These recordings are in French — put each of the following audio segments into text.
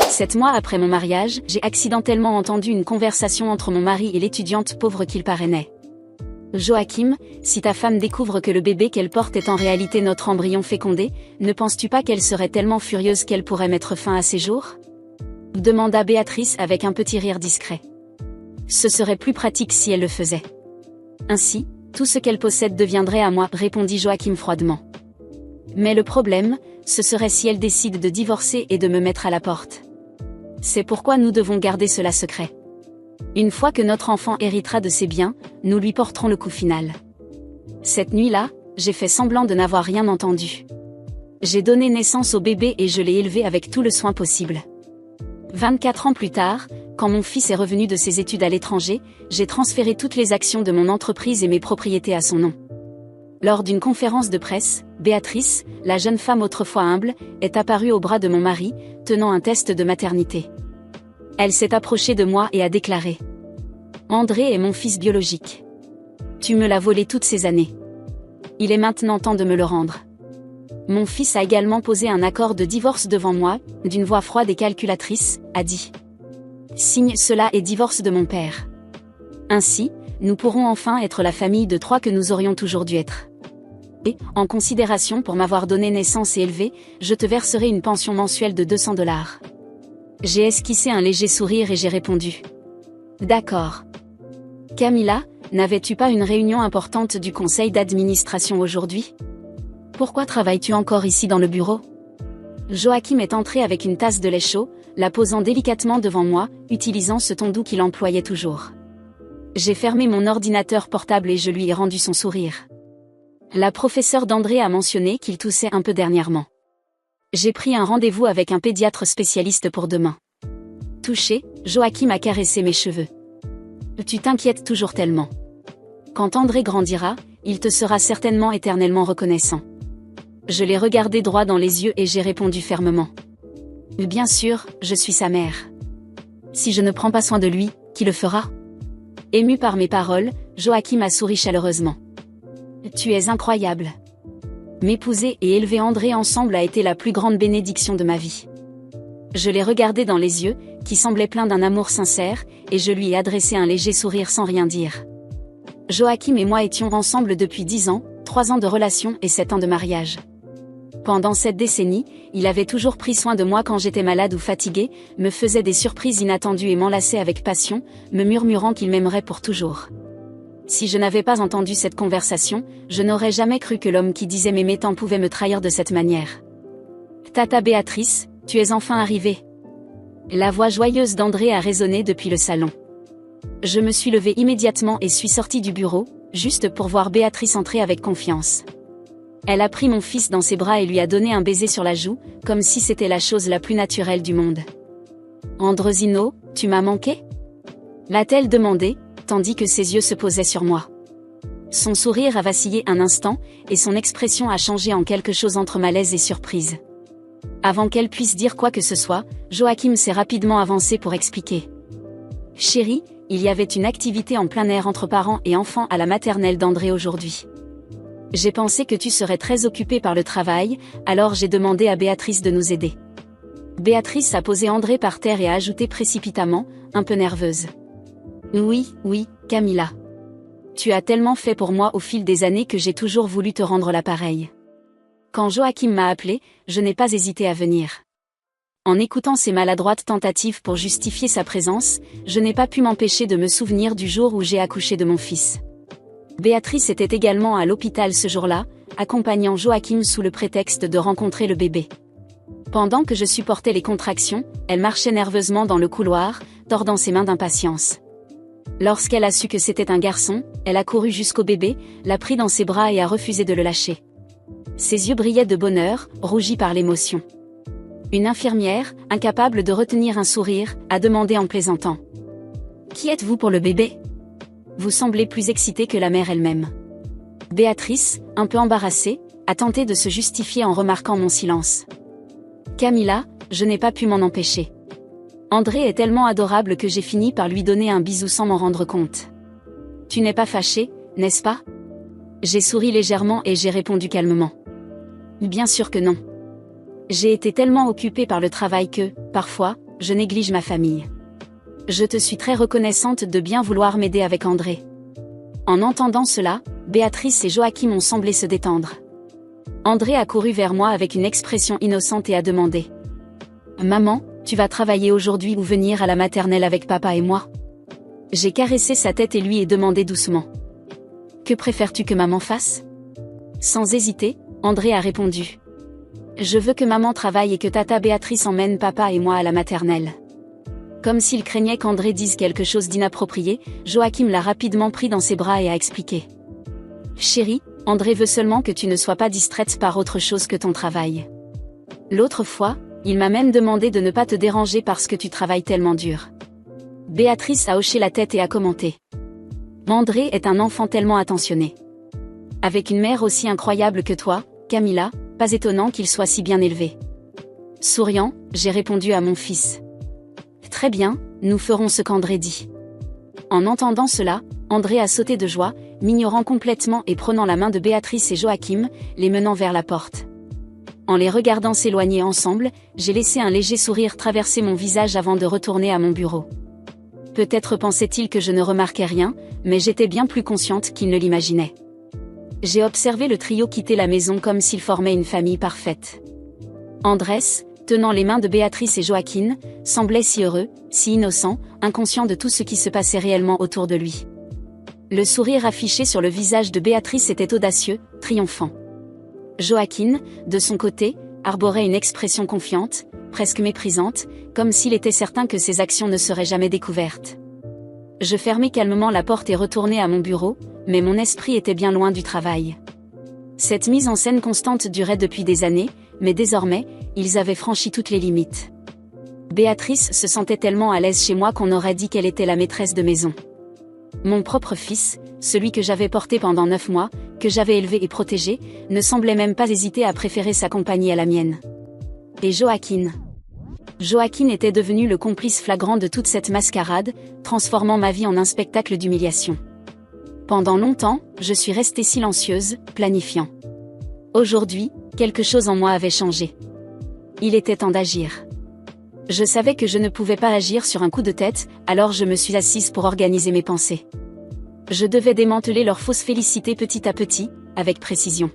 7 mois après mon mariage, j'ai accidentellement entendu une conversation entre mon mari et l'étudiante pauvre qu'il parrainait. Joachim, si ta femme découvre que le bébé qu'elle porte est en réalité notre embryon fécondé, ne penses-tu pas qu'elle serait tellement furieuse qu'elle pourrait mettre fin à ses jours ? Demanda Béatrice avec un petit rire discret. Ce serait plus pratique si elle le faisait. Ainsi, tout ce qu'elle possède deviendrait à moi, répondit Joachim froidement. Mais le problème, ce serait si elle décide de divorcer et de me mettre à la porte. C'est pourquoi nous devons garder cela secret. Une fois que notre enfant héritera de ses biens, nous lui porterons le coup final. Cette nuit-là, j'ai fait semblant de n'avoir rien entendu. J'ai donné naissance au bébé et je l'ai élevé avec tout le soin possible. 24 ans plus tard, quand mon fils est revenu de ses études à l'étranger, j'ai transféré toutes les actions de mon entreprise et mes propriétés à son nom. Lors d'une conférence de presse, Béatrice, la jeune femme autrefois humble, est apparue au bras de mon mari, tenant un test de maternité. Elle s'est approchée de moi et a déclaré : « André est mon fils biologique. Tu me l'as volé toutes ces années. Il est maintenant temps de me le rendre. » Mon fils a également posé un accord de divorce devant moi, d'une voix froide et calculatrice, a dit : « Signe cela et divorce de mon père. Ainsi, nous pourrons enfin être la famille de 3 que nous aurions toujours dû être. Et, en considération pour m'avoir donné naissance et élevé, je te verserai une pension mensuelle de $200. » J'ai esquissé un léger sourire et j'ai répondu : « D'accord. » Camilla, n'avais-tu pas une réunion importante du conseil d'administration aujourd'hui ? Pourquoi travailles-tu encore ici dans le bureau ? Joachim est entré avec une tasse de lait chaud, la posant délicatement devant moi, utilisant ce ton doux qu'il employait toujours. J'ai fermé mon ordinateur portable et je lui ai rendu son sourire. La professeure d'André a mentionné qu'il toussait un peu dernièrement. J'ai pris un rendez-vous avec un pédiatre spécialiste pour demain. Touché, Joachim a caressé mes cheveux. Tu t'inquiètes toujours tellement. Quand André grandira, il te sera certainement éternellement reconnaissant. Je l'ai regardé droit dans les yeux et j'ai répondu fermement. Bien sûr, je suis sa mère. Si je ne prends pas soin de lui, qui le fera ? Ému par mes paroles, Joachim a souri chaleureusement. Tu es incroyable. M'épouser et élever André ensemble a été la plus grande bénédiction de ma vie. Je l'ai regardé dans les yeux, qui semblaient pleins d'un amour sincère, et je lui ai adressé un léger sourire sans rien dire. Joachim et moi étions ensemble depuis 10 ans, 3 ans de relation et 7 ans de mariage. Pendant cette décennie, il avait toujours pris soin de moi quand j'étais malade ou fatiguée, me faisait des surprises inattendues et m'enlaçait avec passion, me murmurant qu'il m'aimerait pour toujours. Si je n'avais pas entendu cette conversation, je n'aurais jamais cru que l'homme qui disait m'aimer tant pouvait me trahir de cette manière. Tata Béatrice, tu es enfin arrivée. La voix joyeuse d'André a résonné depuis le salon. Je me suis levée immédiatement et suis sortie du bureau, juste pour voir Béatrice entrer avec confiance. Elle a pris mon fils dans ses bras et lui a donné un baiser sur la joue, comme si c'était la chose la plus naturelle du monde. « Andrezino, tu m'as manqué ?» l'a-t-elle demandé, tandis que ses yeux se posaient sur moi. Son sourire a vacillé un instant, et son expression a changé en quelque chose entre malaise et surprise. Avant qu'elle puisse dire quoi que ce soit, Joachim s'est rapidement avancé pour expliquer. « Chérie, il y avait une activité en plein air entre parents et enfants à la maternelle d'André aujourd'hui. J'ai pensé que tu serais très occupée par le travail, alors j'ai demandé à Béatrice de nous aider. » Béatrice a posé André par terre et a ajouté précipitamment, un peu nerveuse. « Oui, Camilla. Tu as tellement fait pour moi au fil des années que j'ai toujours voulu te rendre l'appareil. » Quand Joachim m'a appelé, je n'ai pas hésité à venir. En écoutant ses maladroites tentatives pour justifier sa présence, je n'ai pas pu m'empêcher de me souvenir du jour où j'ai accouché de mon fils. Béatrice était également à l'hôpital ce jour-là, accompagnant Joachim sous le prétexte de rencontrer le bébé. Pendant que je supportais les contractions, elle marchait nerveusement dans le couloir, tordant ses mains d'impatience. Lorsqu'elle a su que c'était un garçon, elle a couru jusqu'au bébé, l'a pris dans ses bras et a refusé de le lâcher. Ses yeux brillaient de bonheur, rougis par l'émotion. Une infirmière, incapable de retenir un sourire, a demandé en plaisantant. « Qui êtes-vous pour le bébé ? Vous semblez plus excitée que la mère elle-même. » Béatrice, un peu embarrassée, a tenté de se justifier en remarquant mon silence. « Camilla, je n'ai pas pu m'en empêcher. André est tellement adorable que j'ai fini par lui donner un bisou sans m'en rendre compte. Tu n'es pas fâchée, n'est-ce pas ? » J'ai souri légèrement et j'ai répondu calmement. « Bien sûr que non. J'ai été tellement occupée par le travail que, parfois, je néglige ma famille. Je te suis très reconnaissante de bien vouloir m'aider avec André. En entendant cela, Béatrice et Joachim ont semblé se détendre. André a couru vers moi avec une expression innocente et a demandé: Maman, tu vas travailler aujourd'hui ou venir à la maternelle avec papa et moi? J'ai caressé sa tête et lui ai demandé doucement: Que préfères-tu que maman fasse? Sans hésiter, André a répondu: Je veux que maman travaille et que tata Béatrice emmène papa et moi à la maternelle. Comme s'il craignait qu'André dise quelque chose d'inapproprié, Joachim l'a rapidement pris dans ses bras et a expliqué: Chérie, André veut seulement que tu ne sois pas distraite par autre chose que ton travail. L'autre fois, il m'a même demandé de ne pas te déranger parce que tu travailles tellement dur. Béatrice a hoché la tête et a commenté: André est un enfant tellement attentionné. Avec une mère aussi incroyable que toi, Camilla, pas étonnant qu'il soit si bien élevé. Souriant, j'ai répondu à mon fils: Très bien, nous ferons ce qu'André dit. En entendant cela, André a sauté de joie, m'ignorant complètement et prenant la main de Béatrice et Joachim, les menant vers la porte. En les regardant s'éloigner ensemble, j'ai laissé un léger sourire traverser mon visage avant de retourner à mon bureau. Peut-être pensait-il que je ne remarquais rien, mais j'étais bien plus consciente qu'il ne l'imaginait. J'ai observé le trio quitter la maison comme s'ils formaient une famille parfaite. Andrés, tenant les mains de Béatrice et Joachim, semblait si heureux, si innocent, inconscient de tout ce qui se passait réellement autour de lui. Le sourire affiché sur le visage de Béatrice était audacieux, triomphant. Joachim, de son côté, arborait une expression confiante, presque méprisante, comme s'il était certain que ses actions ne seraient jamais découvertes. Je fermai calmement la porte et retournai à mon bureau, mais mon esprit était bien loin du travail. Cette mise en scène constante durait depuis des années, mais désormais, ils avaient franchi toutes les limites. Béatrice se sentait tellement à l'aise chez moi qu'on aurait dit qu'elle était la maîtresse de maison. Mon propre fils, celui que j'avais porté pendant 9 mois, que j'avais élevé et protégé, ne semblait même pas hésiter à préférer sa compagnie à la mienne. Et Joachim. Joachim était devenu le complice flagrant de toute cette mascarade, transformant ma vie en un spectacle d'humiliation. Pendant longtemps, je suis restée silencieuse, planifiant. Aujourd'hui, quelque chose en moi avait changé. Il était temps d'agir. Je savais que je ne pouvais pas agir sur un coup de tête, alors je me suis assise pour organiser mes pensées. Je devais démanteler leurs fausses félicités petit à petit, avec précision.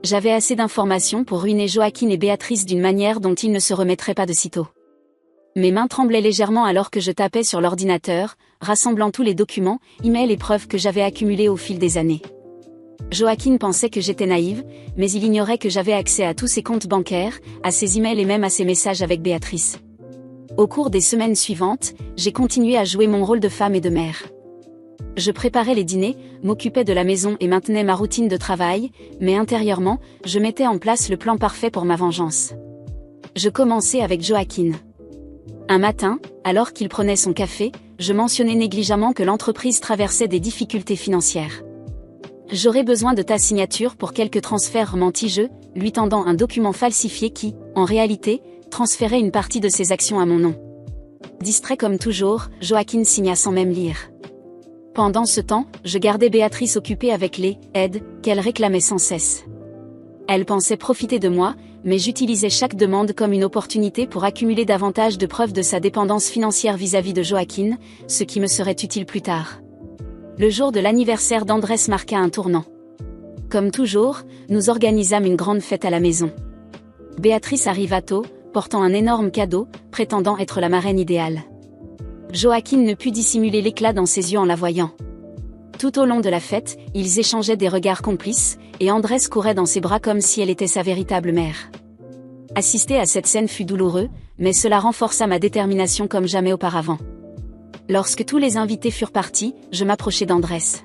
J'avais assez d'informations pour ruiner Joachim et Béatrice d'une manière dont ils ne se remettraient pas de sitôt. Mes mains tremblaient légèrement alors que je tapais sur l'ordinateur, rassemblant tous les documents, emails et preuves que j'avais accumulés au fil des années. Joachim pensait que j'étais naïve, mais il ignorait que j'avais accès à tous ses comptes bancaires, à ses emails et même à ses messages avec Béatrice. Au cours des semaines suivantes, j'ai continué à jouer mon rôle de femme et de mère. Je préparais les dîners, m'occupais de la maison et maintenais ma routine de travail, mais intérieurement, je mettais en place le plan parfait pour ma vengeance. Je commençais avec Joachim. Un matin, alors qu'il prenait son café, je mentionnais négligemment que l'entreprise traversait des difficultés financières. J'aurais besoin de ta signature pour quelques transferts mentis, lui tendant un document falsifié qui, en réalité, transférait une partie de ses actions à mon nom. Distrait comme toujours, Joachim signa sans même lire. Pendant ce temps, je gardais Béatrice occupée avec les aides qu'elle réclamait sans cesse. Elle pensait profiter de moi, mais j'utilisais chaque demande comme une opportunité pour accumuler davantage de preuves de sa dépendance financière vis-à-vis de Joachim, ce qui me serait utile plus tard. Le jour de l'anniversaire d'Andrés marqua un tournant. Comme toujours, nous organisâmes une grande fête à la maison. Béatrice arriva tôt, portant un énorme cadeau, prétendant être la marraine idéale. Joachim ne put dissimuler l'éclat dans ses yeux en la voyant. Tout au long de la fête, ils échangeaient des regards complices, et Andrés courait dans ses bras comme si elle était sa véritable mère. Assister à cette scène fut douloureux, mais cela renforça ma détermination comme jamais auparavant. Lorsque tous les invités furent partis, je m'approchai d'Andrés.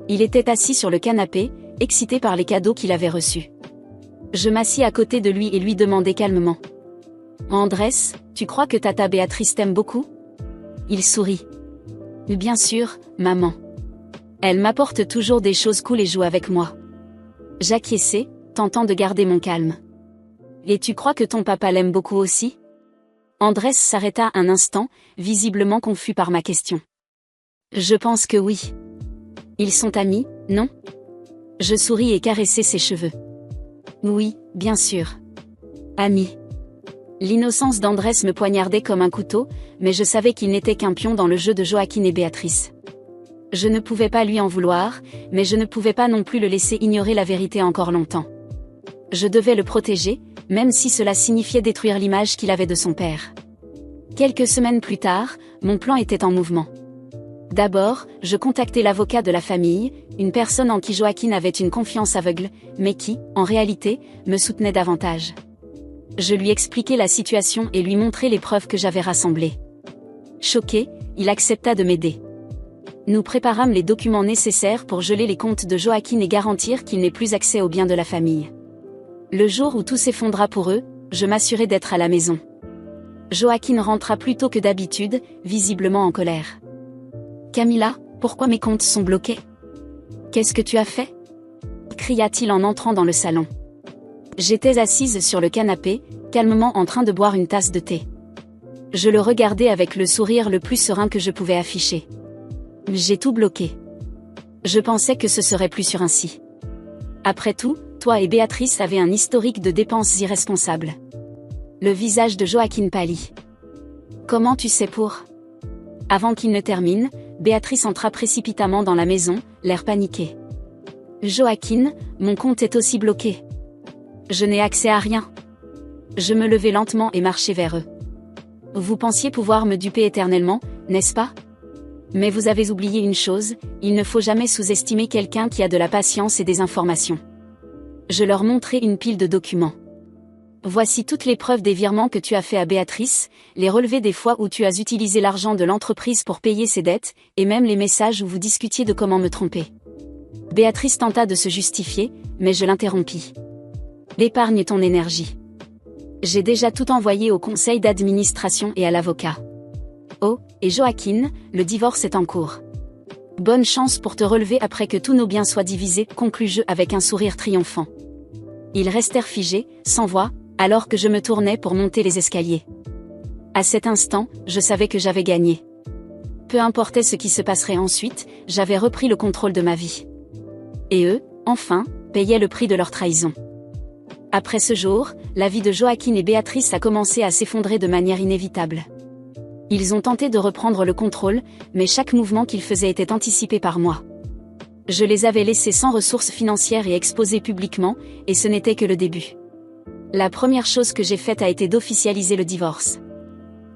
Il était assis sur le canapé, excité par les cadeaux qu'il avait reçus. Je m'assis à côté de lui et lui demandai calmement: Andrés, tu crois que tata Béatrice t'aime beaucoup? Il sourit. Bien sûr, maman. Elle m'apporte toujours des choses cool et joue avec moi. J'acquiesçai, tentant de garder mon calme. Et tu crois que ton papa l'aime beaucoup aussi? Andrés s'arrêta un instant, visiblement confus par ma question. Je pense que oui. Ils sont amis, non? Je souris et caressai ses cheveux. Oui, bien sûr. Amis. L'innocence d'Andrés me poignardait comme un couteau, mais je savais qu'il n'était qu'un pion dans le jeu de Joaquin et Béatrice. Je ne pouvais pas lui en vouloir, mais je ne pouvais pas non plus le laisser ignorer la vérité encore longtemps. Je devais le protéger, même si cela signifiait détruire l'image qu'il avait de son père. Quelques semaines plus tard, mon plan était en mouvement. D'abord, je contactai l'avocat de la famille, une personne en qui Joaquin avait une confiance aveugle, mais qui, en réalité, me soutenait davantage. Je lui expliquai la situation et lui montrai les preuves que j'avais rassemblées. Choqué, il accepta de m'aider. Nous préparâmes les documents nécessaires pour geler les comptes de Joaquin et garantir qu'il n'ait plus accès aux biens de la famille. Le jour où tout s'effondra pour eux, je m'assurai d'être à la maison. Joaquin rentra plus tôt que d'habitude, visiblement en colère. « Camilla, pourquoi mes comptes sont bloqués ? Qu'est-ce que tu as fait ?» cria-t-il en entrant dans le salon. J'étais assise sur le canapé, calmement en train de boire une tasse de thé. Je le regardais avec le sourire le plus serein que je pouvais afficher. J'ai tout bloqué. Je pensais que ce serait plus sûr ainsi. Après tout, toi et Béatrice avez un historique de dépenses irresponsables. Le visage de Joaquin pâlit. Comment tu sais pour ? Avant qu'il ne termine, Béatrice entra précipitamment dans la maison, l'air paniqué. Joaquin, mon compte est aussi bloqué. Je n'ai accès à rien. Je me levai lentement et marchai vers eux. Vous pensiez pouvoir me duper éternellement, n'est-ce pas ? Mais vous avez oublié une chose, il ne faut jamais sous-estimer quelqu'un qui a de la patience et des informations. Je leur montrai une pile de documents. Voici toutes les preuves des virements que tu as fait à Béatrice, les relevés des fois où tu as utilisé l'argent de l'entreprise pour payer ses dettes, et même les messages où vous discutiez de comment me tromper. Béatrice tenta de se justifier, mais je l'interrompis. Épargne ton énergie. J'ai déjà tout envoyé au conseil d'administration et à l'avocat. Oh, et Joaquin, le divorce est en cours. Bonne chance pour te relever après que tous nos biens soient divisés, conclus-je avec un sourire triomphant. Ils restèrent figés, sans voix, alors que je me tournais pour monter les escaliers. À cet instant, je savais que j'avais gagné. Peu importait ce qui se passerait ensuite, j'avais repris le contrôle de ma vie. Et eux, enfin, payaient le prix de leur trahison. Après ce jour, la vie de Joaquin et Béatrice a commencé à s'effondrer de manière inévitable. Ils ont tenté de reprendre le contrôle, mais chaque mouvement qu'ils faisaient était anticipé par moi. Je les avais laissés sans ressources financières et exposés publiquement, et ce n'était que le début. La première chose que j'ai faite a été d'officialiser le divorce.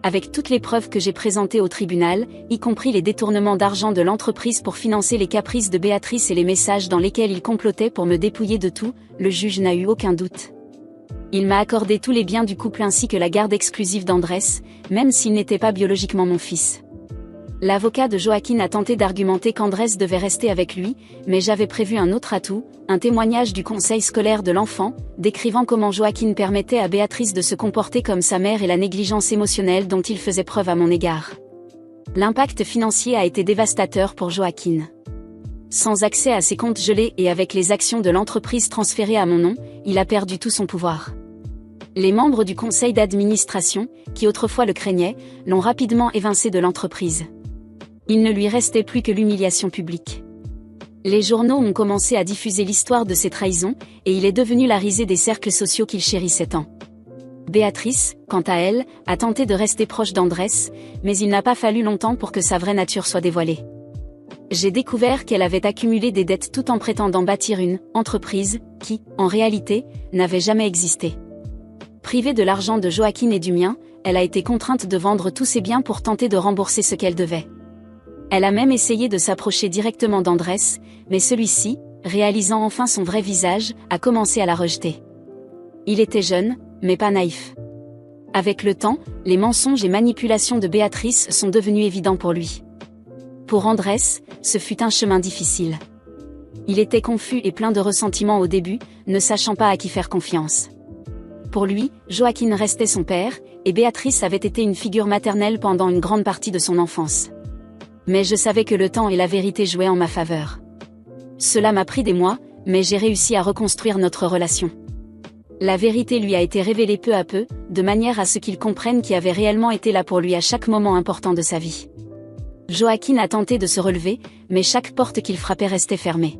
Avec toutes les preuves que j'ai présentées au tribunal, y compris les détournements d'argent de l'entreprise pour financer les caprices de Béatrice et les messages dans lesquels ils complotaient pour me dépouiller de tout, le juge n'a eu aucun doute. Il m'a accordé tous les biens du couple ainsi que la garde exclusive d'Andrés, même s'il n'était pas biologiquement mon fils. L'avocat de Joaquin a tenté d'argumenter qu'Andrés devait rester avec lui, mais j'avais prévu un autre atout, un témoignage du conseil scolaire de l'enfant, décrivant comment Joaquin permettait à Béatrice de se comporter comme sa mère et la négligence émotionnelle dont il faisait preuve à mon égard. L'impact financier a été dévastateur pour Joaquin. Sans accès à ses comptes gelés et avec les actions de l'entreprise transférées à mon nom, il a perdu tout son pouvoir. Les membres du conseil d'administration, qui autrefois le craignaient, l'ont rapidement évincé de l'entreprise. Il ne lui restait plus que l'humiliation publique. Les journaux ont commencé à diffuser l'histoire de ses trahisons, et il est devenu la risée des cercles sociaux qu'il chérissait tant. Béatrice, quant à elle, a tenté de rester proche d'Andrés, mais il n'a pas fallu longtemps pour que sa vraie nature soit dévoilée. J'ai découvert qu'elle avait accumulé des dettes tout en prétendant bâtir une entreprise qui, en réalité, n'avait jamais existé. Privée de l'argent de Joaquin et du mien, elle a été contrainte de vendre tous ses biens pour tenter de rembourser ce qu'elle devait. Elle a même essayé de s'approcher directement d'Andrés, mais celui-ci, réalisant enfin son vrai visage, a commencé à la rejeter. Il était jeune, mais pas naïf. Avec le temps, les mensonges et manipulations de Béatrice sont devenus évidents pour lui. Pour Andrés, ce fut un chemin difficile. Il était confus et plein de ressentiment au début, ne sachant pas à qui faire confiance. Pour lui, Joaquin restait son père, et Béatrice avait été une figure maternelle pendant une grande partie de son enfance. Mais je savais que le temps et la vérité jouaient en ma faveur. Cela m'a pris des mois, mais j'ai réussi à reconstruire notre relation. La vérité lui a été révélée peu à peu, de manière à ce qu'il comprenne qui avait réellement été là pour lui à chaque moment important de sa vie. Joaquin a tenté de se relever, mais chaque porte qu'il frappait restait fermée.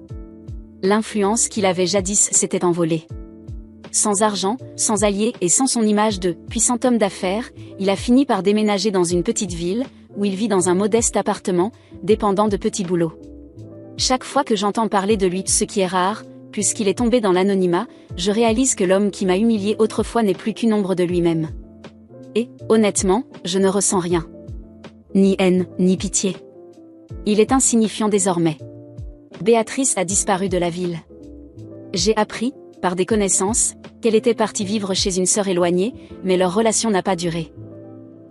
L'influence qu'il avait jadis s'était envolée. sans argent, sans alliés et sans son image de puissant homme d'affaires, il a fini par déménager dans une petite ville, où il vit dans un modeste appartement, dépendant de petits boulots. Chaque fois que j'entends parler de lui, ce qui est rare, puisqu'il est tombé dans l'anonymat, je réalise que l'homme qui m'a humilié autrefois n'est plus qu'une ombre de lui-même. Et, honnêtement, je ne ressens rien. Ni haine, ni pitié. Il est insignifiant désormais. Béatrice a disparu de la ville. J'ai appris, par des connaissances, qu'elle était partie vivre chez une sœur éloignée, mais leur relation n'a pas duré.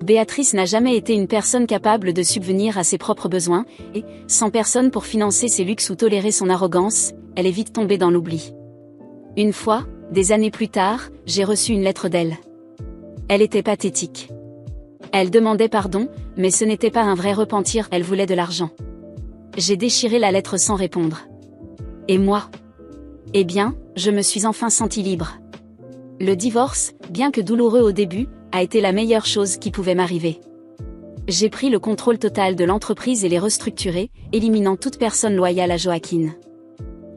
Béatrice n'a jamais été une personne capable de subvenir à ses propres besoins, et, sans personne pour financer ses luxes ou tolérer son arrogance, elle est vite tombée dans l'oubli. Une fois, des années plus tard, j'ai reçu une lettre d'elle. Elle était pathétique. Elle demandait pardon, mais ce n'était pas un vrai repentir, elle voulait de l'argent. J'ai déchiré la lettre sans répondre. Et moi? Eh bien, je me suis enfin sentie libre. Le divorce, bien que douloureux au début, a été la meilleure chose qui pouvait m'arriver. J'ai pris le contrôle total de l'entreprise et l'ai restructurée, éliminant toute personne loyale à Joaquin.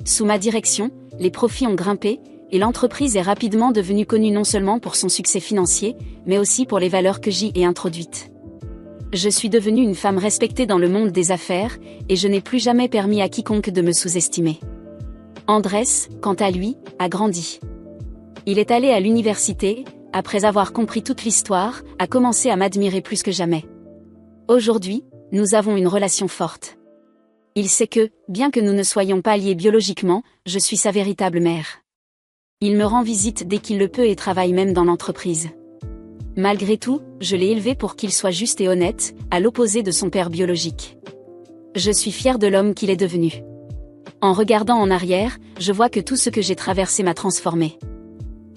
Sous ma direction, les profits ont grimpé, et l'entreprise est rapidement devenue connue non seulement pour son succès financier, mais aussi pour les valeurs que j'y ai introduites. Je suis devenue une femme respectée dans le monde des affaires, et je n'ai plus jamais permis à quiconque de me sous-estimer. Andrés, quant à lui, a grandi. Il est allé à l'université, après avoir compris toute l'histoire, a commencé à m'admirer plus que jamais. Aujourd'hui, nous avons une relation forte. Il sait que, bien que nous ne soyons pas liés biologiquement, je suis sa véritable mère. Il me rend visite dès qu'il le peut et travaille même dans l'entreprise. Malgré tout, je l'ai élevé pour qu'il soit juste et honnête, à l'opposé de son père biologique. Je suis fière de l'homme qu'il est devenu. En regardant en arrière, je vois que tout ce que j'ai traversé m'a transformée.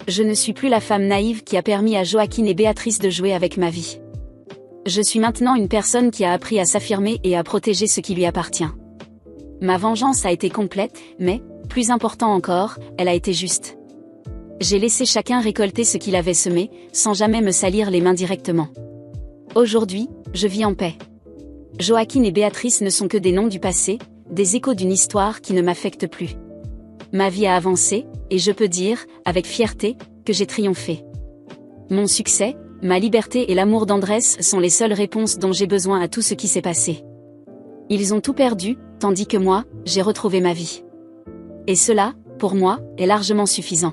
Je ne suis plus la femme naïve qui a permis à Joaquin et Béatrice de jouer avec ma vie. Je suis maintenant une personne qui a appris à s'affirmer et à protéger ce qui lui appartient. Ma vengeance a été complète, mais, plus important encore, elle a été juste. J'ai laissé chacun récolter ce qu'il avait semé, sans jamais me salir les mains directement. Aujourd'hui, je vis en paix. Joaquin et Béatrice ne sont que des noms du passé, des échos d'une histoire qui ne m'affecte plus. Ma vie a avancé, et je peux dire, avec fierté, que j'ai triomphé. Mon succès, ma liberté et l'amour d'Andrés sont les seules réponses dont j'ai besoin à tout ce qui s'est passé. Ils ont tout perdu, tandis que moi, j'ai retrouvé ma vie. Et cela, pour moi, est largement suffisant.